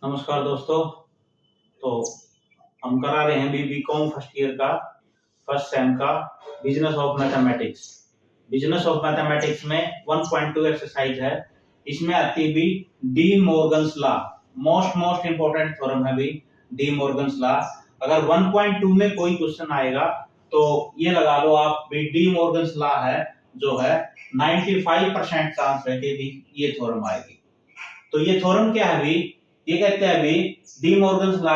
नमस्कार दोस्तों। तो हम करा रहे हैं बीकॉम फर्स्ट ईयर का फर्स्ट सेम का business of mathematics. Business of mathematics में 1.2 एक्सरसाइज है। इसमें आती है भी D Morgan's law. Most important theorem है भी डी मॉर्गन्स लॉ। अगर 1.2 में कोई क्वेश्चन आएगा तो ये लगा लो आप भी डी मॉर्गन्स लॉ है जो है 95% चांस है कि भी ये थ्योरम आएगी। तो ये थ्योरम क्या है भी, ये कहते हैं अभी डी मॉर्गन्स लॉ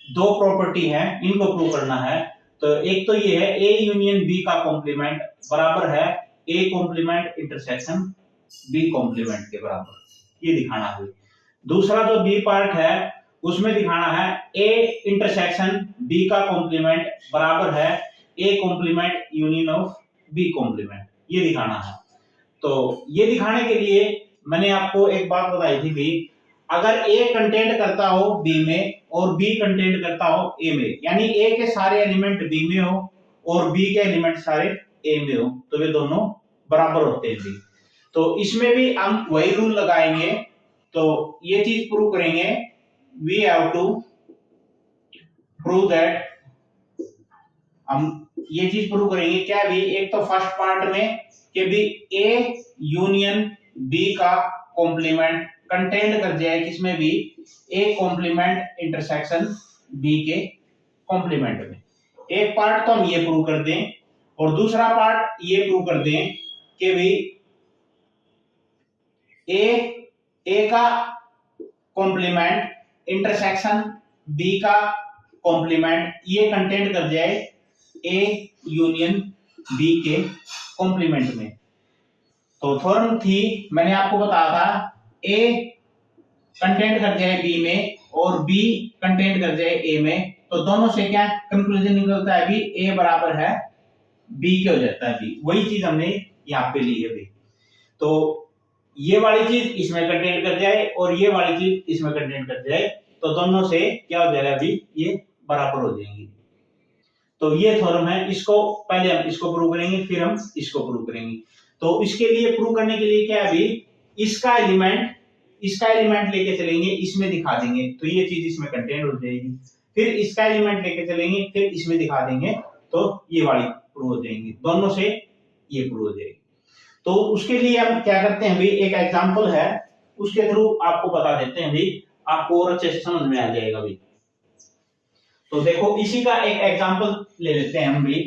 दो प्रॉपर्टी है, इनको प्रूव करना है। तो एक तो ये है ए यूनियन बी का कॉम्प्लीमेंट बराबर है A complement intersection B complement के बराबर, ये दिखाना है। दूसरा जो बी पार्ट है उसमें दिखाना है ए इंटरसेक्शन बी का कॉम्प्लीमेंट बराबर है A complement union of B complement, ये दिखाना है। तो ये दिखाने के लिए मैंने आपको एक बात बताई थी भी, अगर ए कंटेंट करता हो बी में और बी कंटेंट करता हो ए में, यानी ए के सारे एलिमेंट बी में हो और बी के एलिमेंट सारे ए में हो, तो वे दोनों बराबर होते हैं भी। तो इसमें भी हम वही रूल लगाएंगे। तो ये चीज प्रूव करेंगे, we have to prove that, हम ये चीज प्रूव करेंगे क्या भी, एक तो फर्स्ट पार्ट में कि भी ए यूनियन बी का कॉम्प्लीमेंट कंटेंट कर जाए किसमें भी ए कॉम्प्लीमेंट इंटरसेक्शन बी के कॉम्प्लीमेंट में। एक पार्ट तो हम ये प्रूव कर दें और दूसरा पार्ट ये प्रूव कर दें कि भी ए का कॉम्प्लीमेंट इंटरसेक्शन बी का कॉम्प्लीमेंट ये कंटेंट कर जाए ए यूनियन बी के कॉम्प्लीमेंट में। तो थ्योरम थी, मैंने आपको बताया था ए कंटेंट कर जाए बी में और बी कंटेंट कर जाए ए में, तो दोनों से क्या कंक्लूजन निकलता है भी ए बराबर है बी के हो जाता है बी। वही चीज हमने यहाँ पे ली है भी। तो ये वाली चीज इसमें कंटेंट कर जाए और ये वाली चीज इसमें कंटेंट कर जाए, तो दोनों से क्या हो जाएगा भी, ये बराबर हो जाएंगी। तो ये थ्योरम है, इसको पहले हम इसको प्रूव करेंगे फिर हम इसको प्रूव करेंगे। तो इसके लिए प्रूव करने के लिए क्या है भी, इसका एलिमेंट लेके चलेंगे, इसमें दिखा देंगे तो ये चीज इसमें कंटेंट हो जाएगी। फिर इसका एलिमेंट लेके चलेंगे, फिर इसमें दिखा देंगे तो ये वाली प्रूव हो जाएंगी, दोनों से ये प्रूव हो जाएगी। तो उसके लिए हम क्या करते हैं भी, एक एग्जांपल है उसके थ्रू आपको बता देते हैं भी, आपको और अच्छे से समझ में आ जाएगा भी। तो देखो इसी का एक एग्जांपल ले लेते हैं हम भी।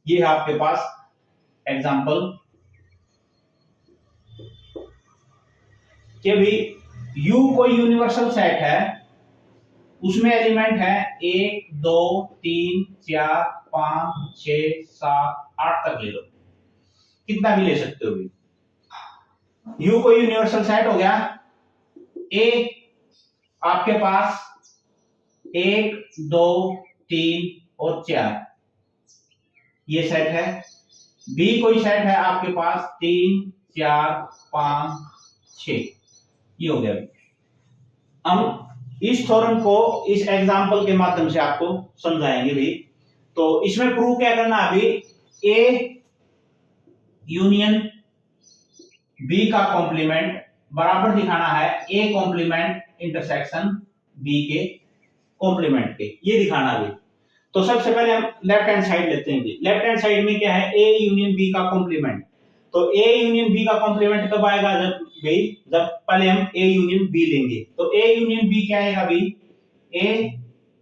ये है आपके पास एग्जांपल कि भी U कोई यूनिवर्सल सेट है, उसमें एलिमेंट है 1 2 3 4 5 6 7 8 तक ले लो, कितना भी ले सकते हो भी। U कोई यूनिवर्सल सेट हो गया। A आपके पास 1 2 3 और 4 ये सेट है। B कोई सेट है आपके पास 3 4 5 6, ये हो गया। हम इस थ्योरम को इस एग्जांपल के माध्यम से आपको समझाएंगे भी। तो इसमें प्रूव क्या करना है अभी, ए यूनियन बी का कॉम्प्लीमेंट बराबर दिखाना है ए कॉम्प्लीमेंट इंटरसेक्शन बी के कॉम्प्लीमेंट के, ये दिखाना है। तो सबसे पहले हम लेफ्ट हैंड साइड लेते हैं। लेफ्ट हैंड साइड में क्या है, ए यूनियन बी का कॉम्प्लीमेंट। तो ए यूनियन बी का कॉम्प्लीमेंट कब आएगा, जब पहले हम ए यूनियन बी लेंगे। तो ए यूनियन बी क्या आएगा भी, ए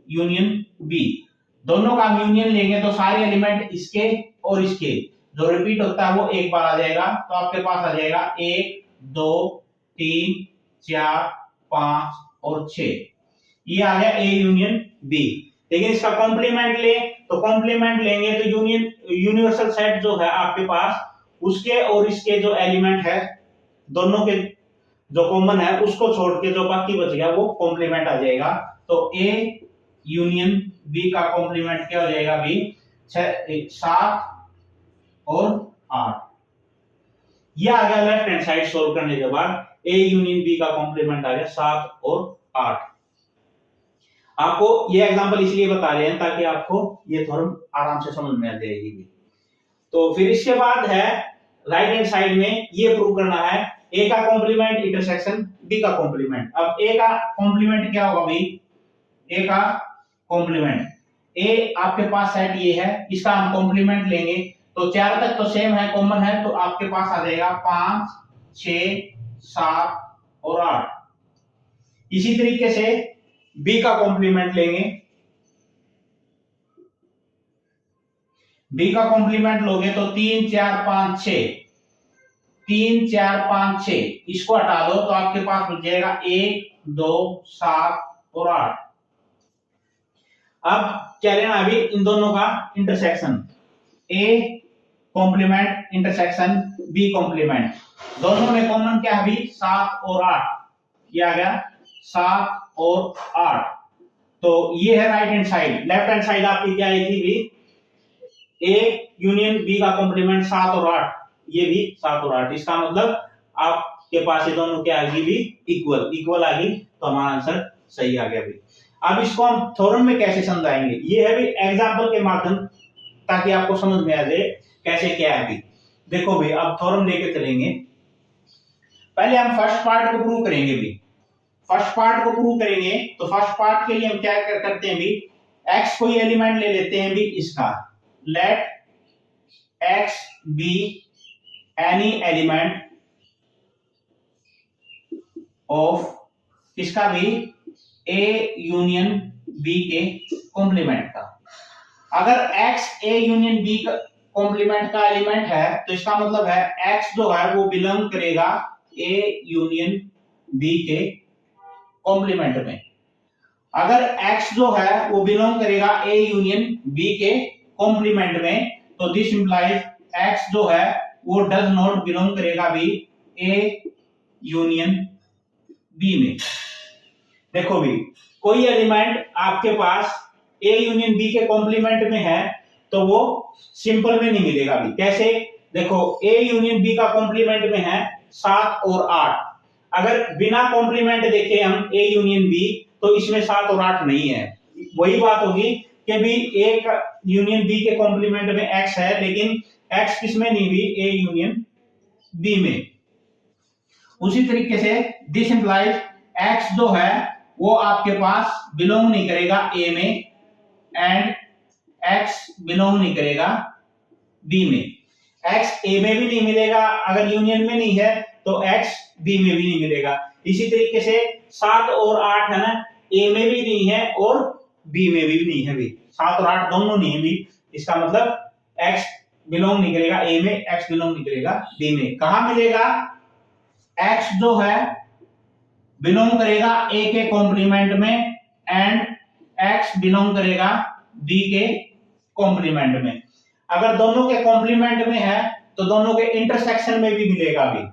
यूनियन बी, दोनों का हम यूनियन लेंगे तो सारे एलिमेंट इसके और इसके जो रिपीट होता है वो एक बार आ जाएगा। तो आपके पास आ जाएगा 1 2 3 4 5 और 6, ये आ गया ए यूनियन बी। लेकिन इसका कॉम्प्लीमेंट ले तो कॉम्प्लीमेंट लेंगे तो यूनिवर्सल सेट जो है आपके पास, उसके और इसके जो एलिमेंट है दोनों के जो कॉमन है उसको छोड़ के जो बाकी बच गया वो कॉम्प्लीमेंट आ जाएगा। तो ए यूनियन बी का कॉम्प्लीमेंट क्या हो जाएगा भी, 7 और 8, ये आ गया लेफ्ट हैंड साइड सोल्व करने के बाद। ए यूनियन बी का कॉम्प्लीमेंट आ गया 7 और 8। आपको ये एग्जांपल इसलिए बता रहे हैं ताकि आपको ये थ्योरम आराम से समझ में आ जाएगी। तो फिर इसके बाद है राइट हैंड साइड में ये प्रूव करना है ए का कॉम्प्लीमेंट इंटरसेक्शन बी का कॉम्प्लीमेंट। अब ए का कॉम्प्लीमेंट क्या होगा भाई, ए का कॉम्प्लीमेंट, ए आपके पास सेट ये है, इसका हम कॉम्प्लीमेंट लेंगे तो 4 तक तो सेम है, कॉमन है, तो आपके पास आ जाएगा 5 6 7 और 8। इसी तरीके से बी का कॉम्प्लीमेंट लेंगे, बी का कॉम्प्लीमेंट लोगे तो 3 4 5 6, 3 4 5 6, इसको हटा दो तो आपके पास बच जाएगा 1 2 7 और 8। अब क्या लेना अभी इन दोनों का intersection, A complement intersection B complement, दोनों में कॉमन क्या है अभी 7 और 8, किया गया 7 और 8। तो ये है right hand side. Left hand side आपकी क्या आएगी भी, ए यूनियन बी का कॉम्प्लीमेंट 7 और 8, ये भी 7 और 8। इसका मतलब आपके पास ये दोनों क्या आ गई भी, इक्वल आ गई, तो हमारा आंसर सही आ गया भी। अब इसको हम थ्योरम में कैसे समझाएंगे, ये है भी एग्जांपल के माध्यम, ताकि आपको समझ में आ जाए कैसे क्या है भी। देखो भी अब थ्योरम लेके चलेंगे, पहले हम फर्स्ट पार्ट को प्रूव करेंगे भी। फर्स्ट पार्ट को प्रूव करेंगे तो फर्स्ट पार्ट के लिए हम क्या करते हैं भी, x कोई एलिमेंट ले लेते हैं भी इसका, let x be any element of इसका भी a यूनियन b के कॉम्प्लीमेंट का। अगर x a यूनियन b का कॉम्प्लीमेंट का एलिमेंट है तो इसका मतलब है x जो है वो बिलोंग करेगा a यूनियन b के कॉम्प्लीमेंट में। अगर x जो है वो बिलोंग करेगा a यूनियन b के कॉम्प्लीमेंट में, तो दिस इंप्लाइज x जो है वो डज नॉट बिलोंग करेगा भी a यूनियन b में। देखो भी कोई एलिमेंट आपके पास a यूनियन b के कॉम्प्लीमेंट में है तो वो सिंपल में नहीं मिलेगा भी। कैसे, देखो a यूनियन b का कॉम्प्लीमेंट में है 7 और 8, अगर बिना कॉम्प्लीमेंट देखे हम a यूनियन b तो इसमें 7 और 8 नहीं है। वही बात होगी कि भी a यूनियन b के कॉम्प्लीमेंट में x है, लेकिन x किसमें नहीं भी, a यूनियन b में। उसी तरीके से दिस इंप्लाइज x जो है वो आपके पास बिलोंग नहीं करेगा a में, एंड x बिलोंग नहीं करेगा b में। x a में भी नहीं मिलेगा, अगर यूनियन में नहीं है तो x b में भी नहीं मिलेगा। इसी तरीके से 7 और 8 है ना, a में भी नहीं है और b में भी नहीं है भी, 7 और 8 दोनों नहीं है भी। इसका मतलब x बिलोंग नहीं करेगा a में, x बिलोंग नहीं करेगा b में। कहां मिलेगा, x जो है बिलोंग करेगा a के कॉम्प्लीमेंट में, एंड x बिलोंग करेगा b के कॉम्प्लीमेंट में। अगर दोनों के कॉम्प्लीमेंट में है तो दोनों के इंटरसेक्शन में भी मिलेगा भी।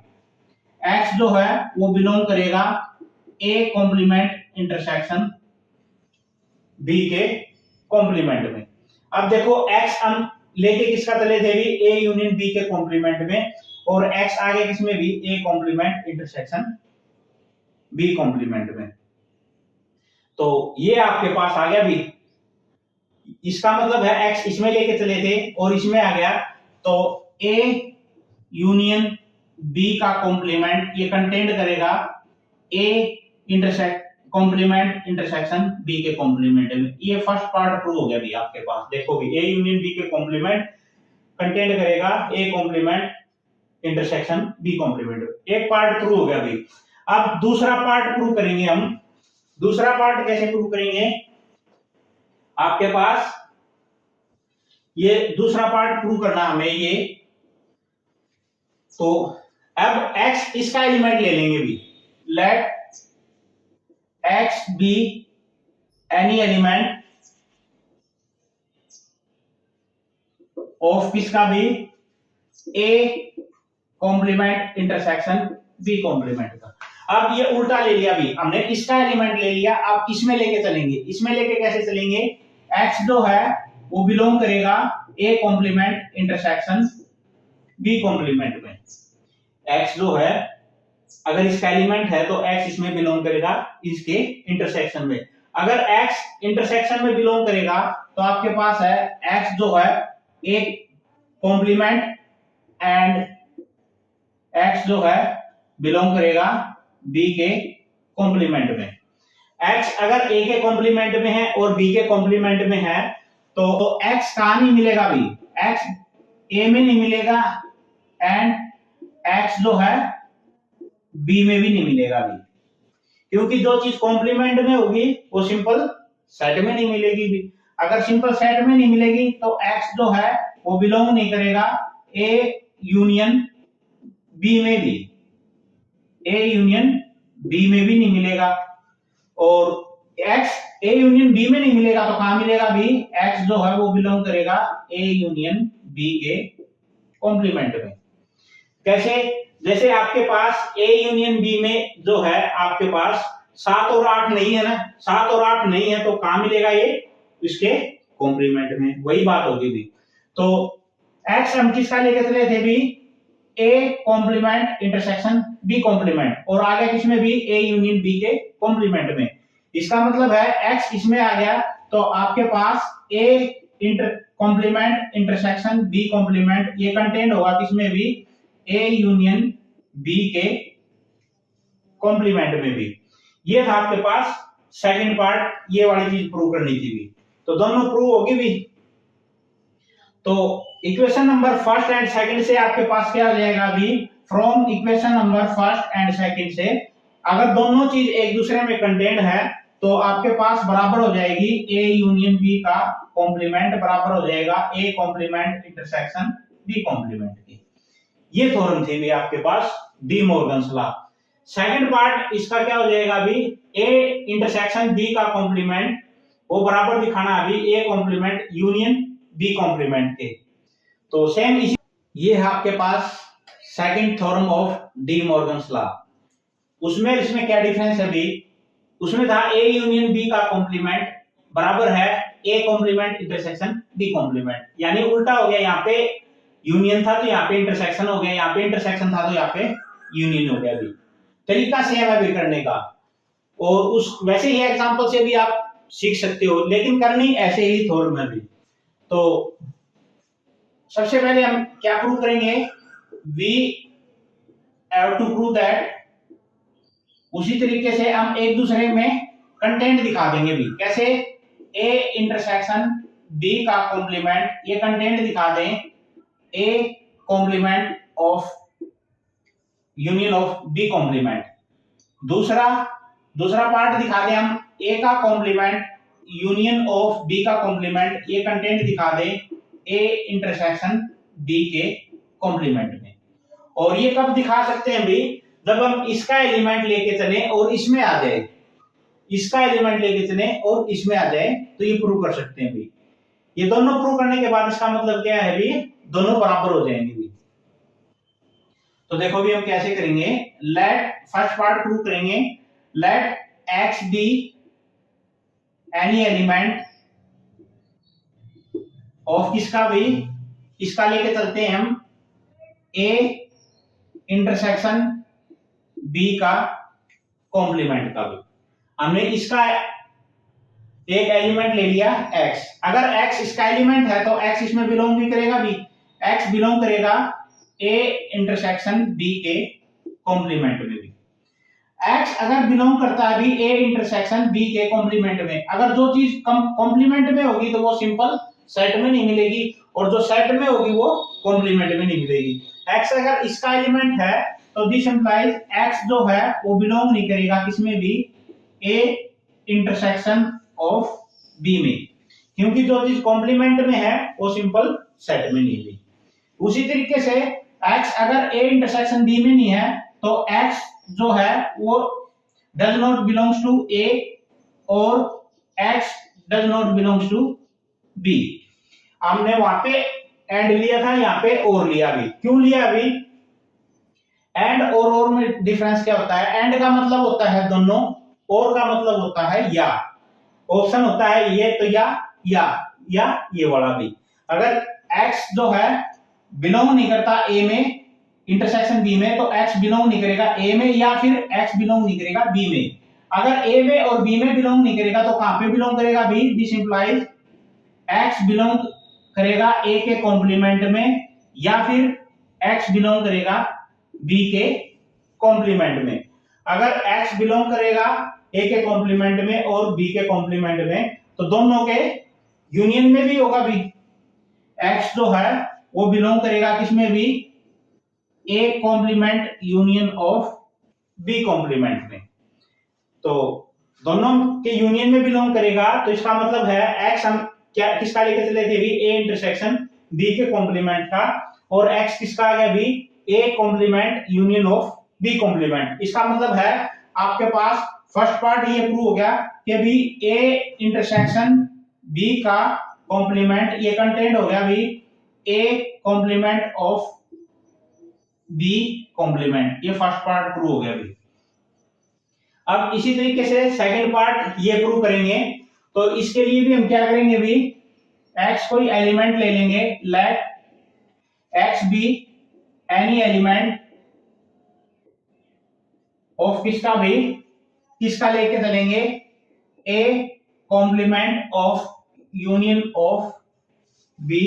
x जो है वो बिलोंग करेगा a कॉम्प्लीमेंट इंटरसेक्शन b के कॉम्प्लीमेंट में। अब देखो x हम लेके किसका चले थे भी, a यूनियन b के कॉम्प्लीमेंट में, और x आगे किसमें भी, a complement intersection b complement में। तो ये आपके पास आ गया भी। इसका मतलब है x इसमें लेके चले थे और इसमें आ गया, तो a यूनियन b का कॉम्प्लीमेंट ये कंटेंट करेगा a intersect complement intersection b के कॉम्प्लीमेंट में। ये फर्स्ट पार्ट प्रूव हो गया भी आपके पास। देखो भी a यूनियन b के कॉम्प्लीमेंट कंटेंट करेगा a complement intersection b complement. एक पार्ट प्रूव हो गया भी। अब दूसरा पार्ट प्रूव करेंगे हम। दूसरा पार्ट कैसे प्रूव करेंगे, आपके पास ये दूसरा पार्ट प्रूव करना हमें ये, तो अब x इसका एलिमेंट ले लेंगे भी, let x be any element of किसका भी, a complement intersection b complement का। अब ये उल्टा ले लिया भी हमने, इसका एलिमेंट ले लिया, अब इसमें लेके चलेंगे। इसमें लेके कैसे चलेंगे, x जो है वो बिलोंग करेगा a complement intersection b complement में। x जो है अगर इसका एलिमेंट है तो x इसमें बिलोंग करेगा इसके इंटरसेक्शन में। अगर x इंटरसेक्शन में बिलोंग करेगा तो आपके पास है x जो है a कॉम्प्लीमेंट, एंड x जो है बिलोंग करेगा बी के कॉम्प्लीमेंट में। x अगर a के कॉम्प्लीमेंट में है और b के कॉम्प्लीमेंट में है तो x कहां नहीं मिलेगा भी, x a में नहीं मिलेगा एंड x जो है b में भी नहीं मिलेगा भी, क्योंकि जो चीज कॉम्प्लीमेंट में होगी वो सिंपल सेट में नहीं मिलेगी भी। अगर सिंपल सेट में नहीं मिलेगी तो x जो है वो बिलोंग नहीं करेगा a यूनियन b में भी, a यूनियन b में भी नहीं मिलेगा। और x a यूनियन b में नहीं मिलेगा तो कहां मिलेगा भी, x जो है वो बिलोंग करेगा a यूनियन b के कॉम्प्लीमेंट में। कैसे, जैसे आपके पास a यूनियन b में जो है आपके पास 7 और 8 नहीं है ना, 7 और 8 नहीं है तो कहां मिलेगा ये, इसके कॉम्प्लीमेंट में, वही बात होगी भी। तो x हम किसका लेके चले थे भी, a complement intersection b complement, और आ गया किसमें भी, a यूनियन b के कॉम्प्लीमेंट में। इसका मतलब है x इसमें आ गया तो आपके पास a complement intersection b complement ये कंटेंट होगा किसमें भी, a यूनियन b के कॉम्प्लीमेंट में भी। ये था आपके पास सेकंड पार्ट, ये वाली चीज प्रूव करनी थी भी, तो दोनों प्रूव होगी भी। तो equation number first and second से आपके पास क्या हो जाएगा अभी, from equation number first and second से अगर दोनों चीज एक दूसरे में कंटेंट है तो आपके पास बराबर हो जाएगी a यूनियन b का कॉम्प्लीमेंट बराबर हो जाएगा a complement intersection b complement की। ये थ्योरम थी भी आपके पास De Morgan's law. Second part इसका क्या हो जाएगा अभी, a इंटरसेक्शन b का कॉम्प्लीमेंट वो बराबर दिखाना अभी a complement union b complement के। तो सेम इसी, ये है आपके पास second theorem of De Morgan's law. उसमें इसमें क्या डिफरेंस है अभी, उसमें था a यूनियन b का कॉम्प्लीमेंट बराबर है a complement intersection b complement, यानी उल्टा हो गया, यहाँ पे यूनियन था तो यहाँ पे इंटरसेक्शन हो गया, यहाँ पे इंटरसेक्शन था तो यहाँ पे यूनियन हो गया। भी तरीका सेम है भी करने का, और उस वैसे ही एग्जांपल से भी आप सीख सकते हो, लेकिन करनी ऐसे ही थ्योरम में भी। तो सबसे पहले हम क्या प्रूव करेंगे, we have to prove that, उसी तरीके से हम एक दूसरे में कंटेंट दिखा देंगे भी। कैसे, a इंटरसेक्शन b का कॉम्प्लीमेंट ये कंटेंट दिखा दें a complement of union of b complement. दूसरा पार्ट दिखा दें हम a का कॉम्प्लीमेंट यूनियन ऑफ b का कॉम्प्लीमेंट ये कंटेंट दिखा दें a इंटरसेक्शन b के कॉम्प्लीमेंट में। और ये कब दिखा सकते हैं भी, जब हम इसका एलिमेंट लेके चले और इसमें आ जाए, इसका एलिमेंट लेके चले और इसमें आ जाए तो ये प्रूव कर सकते हैं भी। ये दोनों प्रूव करने के बाद इसका मतलब क्या है भी, दोनों बराबर हो जाएंगे भी। तो देखो भी हम कैसे करेंगे, लेट फर्स्ट पार्ट प्रूव करेंगे, let x be any element of किसका भी, इसका लेके चलते हैं हम a इंटरसेक्शन b का कॉम्प्लीमेंट का भी। हमने इसका एक एलिमेंट ले लिया x, अगर x इसका एलिमेंट है तो x इसमें बिलोंग भी करेगा भी, x बिलोंग करेगा a इंटरसेक्शन b के कॉम्प्लीमेंट में भी। x अगर बिलोंग करता है भी a इंटरसेक्शन b के कॉम्प्लीमेंट में, अगर जो चीज कॉम्प्लीमेंट में होगी तो वो सिंपल सेट में नहीं मिलेगी, और जो सेट में होगी वो कॉम्प्लीमेंट में नहीं मिलेगी। x अगर इसका एलिमेंट है तो दिस इंप्लाइज x जो है वो बिलोंग नहीं करेगा किसमें भी, a इंटरसेक्शन ऑफ b में, क्योंकि जो चीज कॉम्प्लीमेंट में है वो सिंपल सेट में नहीं है। उसी तरीके से x अगर a इंटरसेक्शन b में नहीं है तो x जो है वो does not belongs to a और x does not belongs to b। हमने वहां पे एंड लिया था, यहाँ पे और लिया भी। क्यों लिया अभी, एंड और में डिफरेंस क्या होता है, एंड का मतलब होता है दोनों, और का मतलब होता है या। ऑप्शन होता है ये तो या ये वाला भी। अगर x जो है बिलोंग नहीं करता a में इंटरसेक्शन b में तो x बिलोंग नहीं करेगा a में, या फिर x बिलोंग नहीं करेगा b में। अगर a में और b में बिलोंग नहीं करेगा तो कहां पे बिलोंग करेगा b, this implies x belong करेगा a के कॉम्प्लीमेंट में, या फिर x बिलोंग करेगा b के कॉम्प्लीमेंट में। अगर x बिलोंग करेगा a के कॉम्प्लीमेंट में और b के कॉम्प्लीमेंट में, तो दोनों के यूनियन में भी होगा b। x जो है वो बिलोंग करेगा किसमें भी, a complement union of b complement में। तो दोनों के यूनियन में बिलोंग करेगा, तो इसका मतलब है x हम क्या किसका लेके चले थे भी, a इंटरसेक्शन b के कॉम्प्लीमेंट का, और x किसका आ गया भी, a complement union of b complement. इसका मतलब है आपके पास फर्स्ट पार्ट ये प्रूव हो गया कि भी a इंटरसेक्शन b का कॉम्प्लीमेंट ये कंटेंट हो गया भी a complement of b complement, ये फर्स्ट पार्ट प्रूव हो गया भी। अब इसी तरीके से सेकंड पार्ट ये प्रूव करेंगे, तो इसके लिए भी हम क्या करेंगे भी, x कोई एलिमेंट ले लेंगे, let x be any element of किसका भी, किसका लेके चलेंगे, a complement of union of b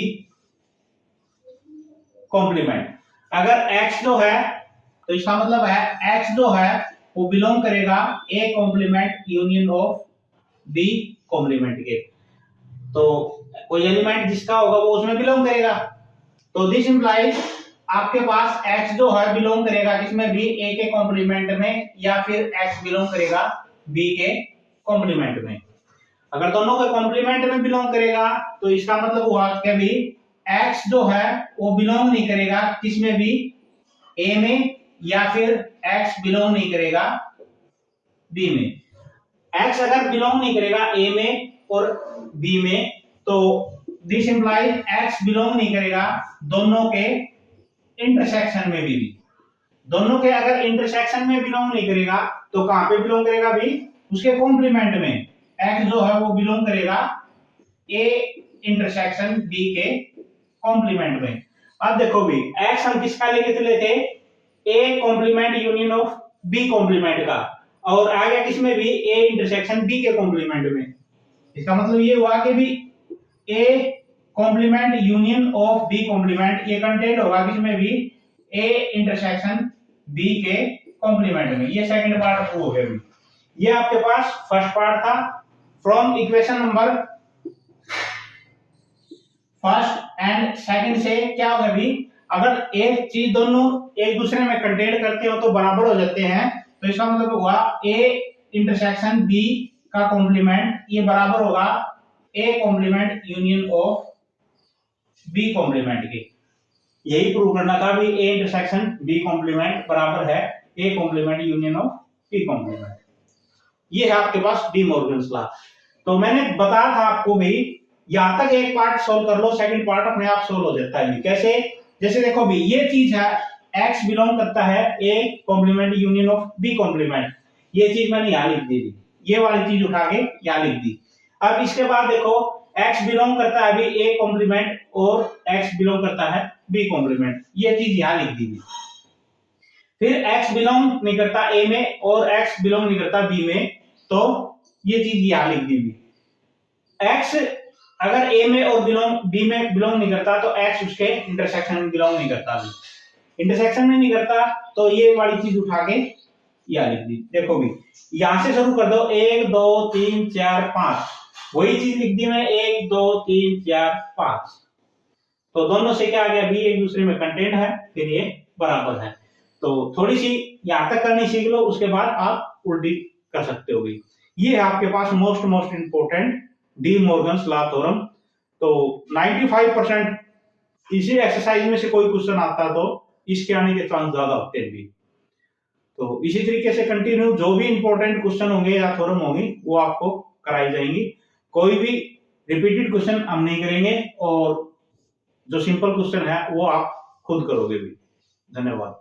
complement. अगर x जो है, तो इसका मतलब है x जो है वो बिलोंग करेगा a complement union of b complement के। तो कोई एलिमेंट जिसका होगा वो उसमें बिलोंग करेगा। तो दिस इंप्लाइज आपके पास x जो है बिलोंग करेगा किसमें भी, a के कॉम्प्लीमेंट में, या फिर x बिलोंग करेगा b के कॉम्प्लीमेंट में। अगर दोनों के कॉम्प्लीमेंट में बिलोंग करेगा तो इसका मतलब हुआ कि भी x जो है वो बिलोंग नहीं करेगा किसमें भी, a में, या फिर x बिलोंग नहीं करेगा b में। x अगर बिलोंग नहीं करेगा a में और b में, तो दिस इंप्लाइज x बिलोंग नहीं करेगा दोनों के इंटरसेक्शन में भी। दोनों के अगर इंटरसेक्शन में बिलोंग नहीं करेगा तो कहां पे बिलोंग करेगा भी, उसके कॉम्प्लीमेंट में। x जो है वो बिलोंग करेगा a इंटरसेक्शन b के कॉम्प्लीमेंट में। अब देखो भी x हम किसका लेके चले थे, a complement union of b complement का, और आ गया किसमें भी, a इंटरसेक्शन b के कॉम्प्लीमेंट में। इसका मतलब ये हुआ कि भी a complement union of b complement ये कंटेंट होगा किसमें भी, a इंटरसेक्शन b के कॉम्प्लीमेंट में। ये सेकंड पार्ट प्रूव हो गया भी। ये आपके पास फर्स्ट पार्ट था। From equation number first and second से क्या होगा भी, अगर एक चीज दोनों एक दूसरे में कंटेंट करते हो तो बराबर हो जाते हैं, तो इसका मतलब हुआ a इंटरसेक्शन b का कॉम्प्लीमेंट ये बराबर होगा a complement union of b complement के। यही प्रूव करना था भी a इंटरसेक्शन b कॉम्प्लीमेंट बराबर है a complement union of b complement. ये है आपके पास डी मॉर्गन्स लॉ। तो मैंने बताया था आपको भी, यहां तक एक पार्ट सोल्व कर लो, सेकंड पार्ट अपने आप सोल्व हो जाता है। कैसे, जैसे देखो भी ये चीज है x बिलोंग करता है a complement union of b complement, ये चीज मैंने यहां लिख दी थी, ये वाली चीज उठा के यहां लिख दी। अब इसके बाद देखो x बिलोंग करता है अभी a कॉम्प्लीमेंट और x बिलोंग करता है b कॉम्प्लीमेंट, ये चीज यहां लिख दी थी। फिर x बिलोंग नहीं करता a में और x बिलोंग नहीं करता b में, तो ये चीज यहां लिख दी थी। x अगर a में और b में बिलोंग नहीं करता तो x उसके इंटरसेक्शन में बिलोंग नहीं करता। इंटरसेक्शन में नहीं करता तो ये वाली चीज उठा के यहां लिख दी। देखो भी यहां से शुरू कर दो, 1 2 3 4 5, वही चीज लिख दी मैं 1 2 3 4 5। तो दोनों से क्या आ गया भी, एक दूसरे में कंटेंट है, फिर ये बराबर है। तो थोड़ी सी यहां तक करनी सीख लो, उसके बाद आप उल्टी कर सकते हो भी। ये है आपके पास most important De Morgan's law theorem. तो 95% इसी एक्सरसाइज में से कोई क्वेश्चन आता तो इसके आने के चांस ज्यादा होते हैं भी। तो इसी तरीके से कंटिन्यू जो भी इंपॉर्टेंट क्वेश्चन होंगे या थ्योरम होंगी वो आपको कराई जाएंगी। कोई भी रिपीटेड क्वेश्चन हम नहीं करेंगे, और जो सिंपल क्वेश्चन है वो आप खुद करोगे भी। धन्यवाद।